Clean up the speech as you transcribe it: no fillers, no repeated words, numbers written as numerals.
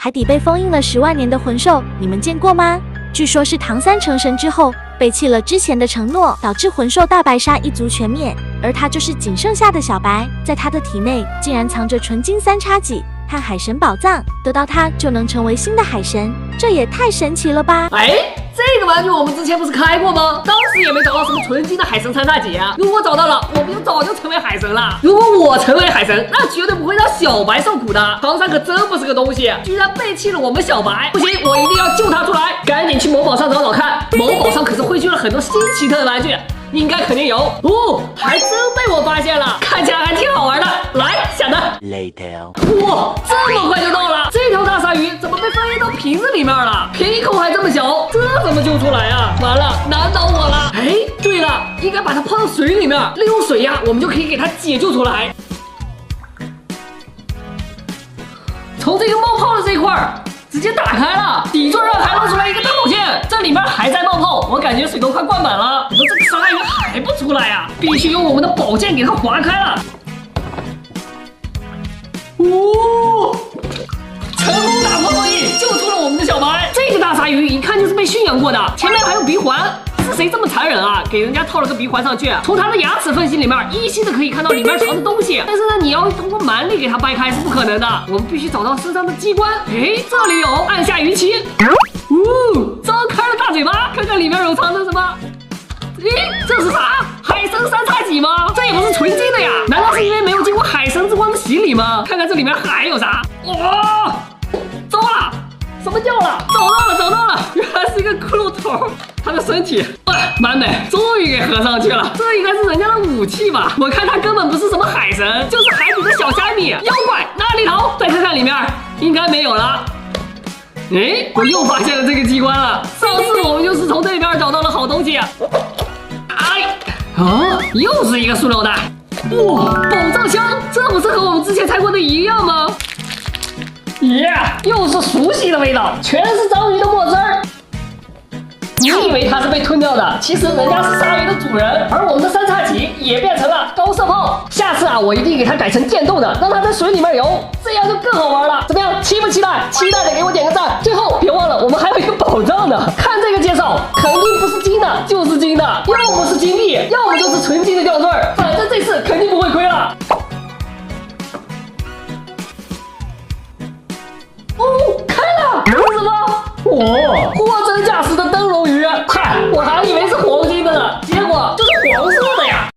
海底被封印了10万年的魂兽，你们见过吗？据说是唐三成神之后背弃了之前的承诺，导致魂兽大白鲨一族全灭，而他就是仅剩下的小白。在他的体内竟然藏着纯金3叉戟和海神宝藏，得到它就能成为新的海神，这也太神奇了吧！这个玩具我们之前不是开过吗？当时也没找到什么纯金的海神3叉戟啊！如果找到了，我们就早就成为海神了。如果我成为海神，那绝对不会让小白受苦的。唐三可真不是个东西，居然背弃了我们小白，不行，我一定要救他出来！赶紧去某宝上找找看，某宝上可是汇聚了很多新奇特的玩具。应该肯定有哦，还真被我发现了，看起来还挺好玩的。来，小的 Later， 哇，这么快就到了！这条大鲨鱼怎么被翻译到瓶子里面了？瓶口还这么小，这怎么救出来啊？完了，难倒我了！哎，对了，应该把它泡到水里面，利用水压，我们就可以给它解救出来。从这个冒泡的这一块儿。直接打开了，底座上还露出来一个大宝剑，这里面还在冒泡，我感觉水都快灌满了。我们这个鲨鱼还不出来呀，必须用我们的宝剑给它划开了。哦，成功打破封印，救出了我们的小白。这个大鲨鱼一看就是被驯养过的，前面还有鼻环。是谁这么残忍啊？给人家套了个鼻环上去，从他的牙齿缝隙里面依稀的可以看到里面藏着东西，但是呢，你要通过蛮力给它掰开是不可能的。我们必须找到身上的机关。哎，这里有，按下鱼鳍，张开了大嘴巴，看看里面有藏着什么。咦，这是啥？海神3叉戟吗？这也不是纯金的呀？难道是因为没有经过海神之光的洗礼吗？看看这里面还有啥？哇，走了！什么叫了？找到了，原来是一个骷髅头。他的身体完美，终于给合上去了。这应该是人家的武器吧？我看他根本不是什么海神，就是海底的小虾米妖怪。哪里逃？再看看里面，应该没有了。哎，我又发现了这个机关了。上次我们就是从这边找到了好东西。又是一个塑料袋。哇，宝藏箱，这不是和我们之前拆过的一样吗？耶，又是熟悉的味道，全是章鱼的墨汁儿。你以为它是被吞掉的，其实人家是鲨鱼的主人，而我们的3叉戟也变成了高射炮。下次啊，我一定给它改成电动的，让它在水里面游，这样就更好玩了。怎么样，期不期待？期待的给我点个赞。最后别忘了，我们还有一个宝藏呢。看这个介绍，肯定不是金的，就是金的，要么是金币，要么就是纯金的吊坠，反正这次肯定不会亏了。哦，开了，这是什么？货真价实的灯笼鱼，嗨，我还以为是火